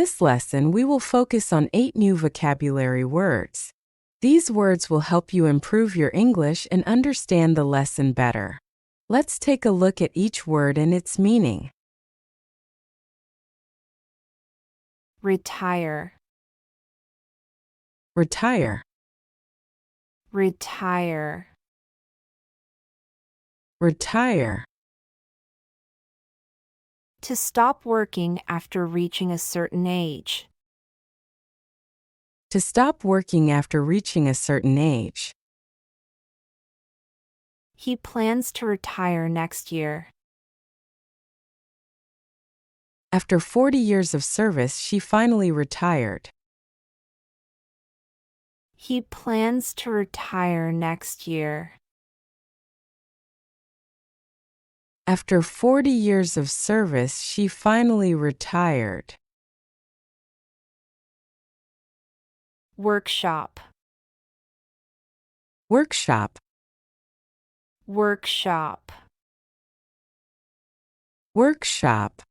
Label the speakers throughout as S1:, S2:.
S1: this lesson, we will focus on 8 new vocabulary words. These words will help you improve your English and understand the lesson better. Let's take a look at each word and its meaning.
S2: Retire.
S1: Retire.
S2: Retire.
S1: Retire.
S2: To stop working after reaching a certain age.
S1: To stop working after reaching a certain age.
S2: He plans to retire next year.
S1: After 40 years of service, she finally retired.
S2: He plans to retire next year.
S1: After 40 years of service, she finally retired.
S2: Workshop.
S1: Workshop.
S2: Workshop.
S1: Workshop.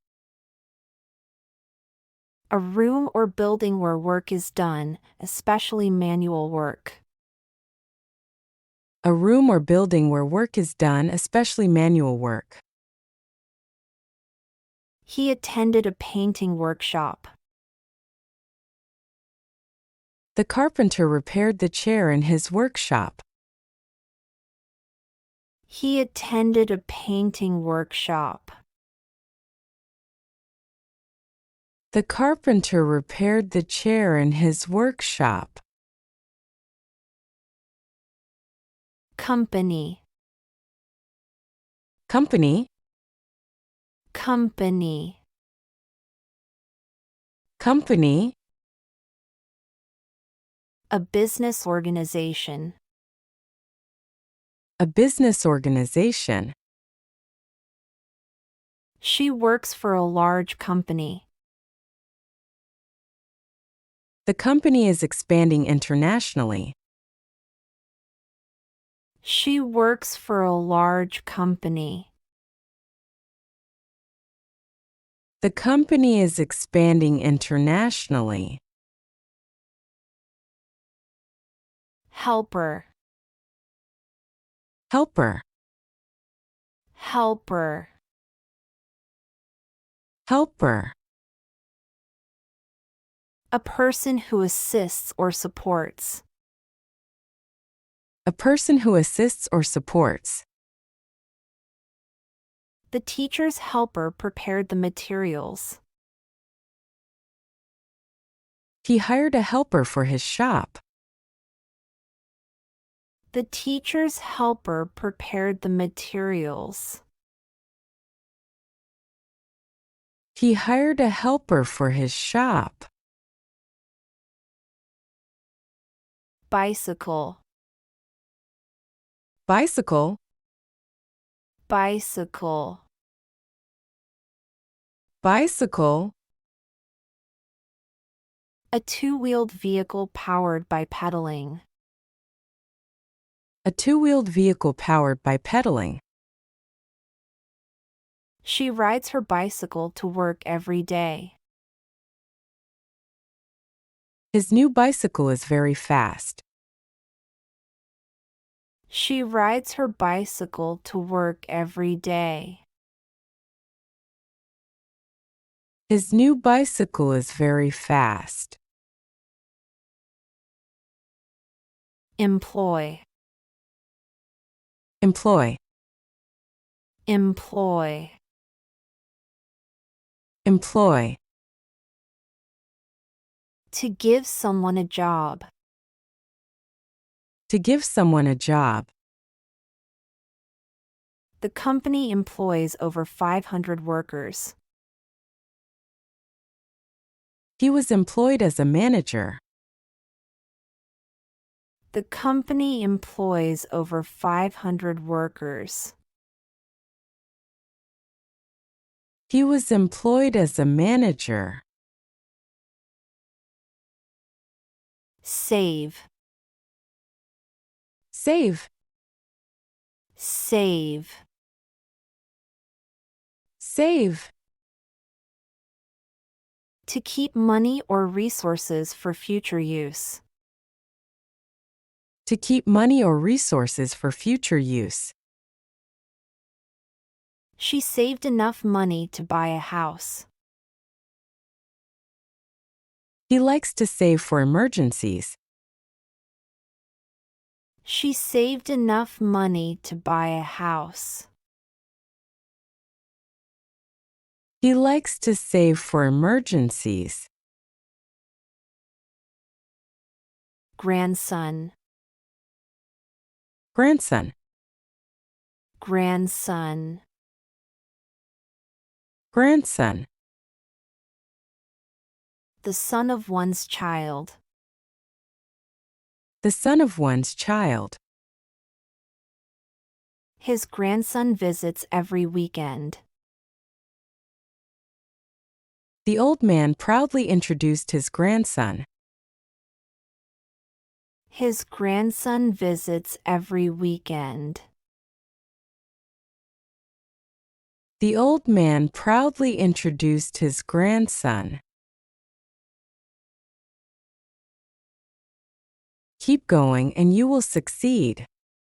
S2: A room or building where work is done, especially manual work.
S1: A room or building where work is done, especially manual work.
S2: He attended a painting workshop.
S1: The carpenter repaired the chair in his workshop.
S2: He attended a painting workshop.
S1: The carpenter repaired the chair in his workshop.
S2: Company.
S1: Company.
S2: Company.
S1: Company.
S2: A business organization.
S1: A business organization.
S2: She works for a large company.
S1: The company is expanding internationally.
S2: She works for a large company.
S1: The company is expanding internationally.
S2: Helper.
S1: Helper.
S2: Helper.
S1: Helper.
S2: A person who assists or supports.
S1: A person who assists or supports.
S2: The teacher's helper prepared the materials.
S1: He hired a helper for his shop.
S2: The teacher's helper prepared the materials.
S1: He hired a helper for his shop.
S2: Bicycle.
S1: Bicycle.
S2: Bicycle.
S1: Bicycle.
S2: A two-wheeled vehicle powered by pedaling.
S1: A two-wheeled vehicle powered by pedaling.
S2: She rides her bicycle to work every day.
S1: His new bicycle is very fast.
S2: She rides her bicycle to work every day.
S1: His new bicycle is very fast.
S2: Employ.
S1: Employ.
S2: Employ.
S1: Employ.
S2: To give someone a job.
S1: To give someone a job.
S2: The company employs over 500 workers.
S1: He was employed as a manager.
S2: The company employs over 500 workers.
S1: He was employed as a manager.
S2: Save.
S1: Save.
S2: Save.
S1: Save.
S2: To keep money or resources for future use.
S1: To keep money or resources for future use.
S2: She saved enough money to buy a house.
S1: He likes to save for emergencies.
S2: She saved enough money to buy a house.
S1: He likes to save for emergencies.
S2: Grandson.
S1: Grandson.
S2: Grandson.
S1: Grandson.
S2: The son of one's child.
S1: The son of one's child.
S2: His grandson visits every weekend.
S1: The old man proudly introduced his grandson.
S2: His grandson visits every weekend.
S1: The old man proudly introduced his grandson. Keep going and you will succeed.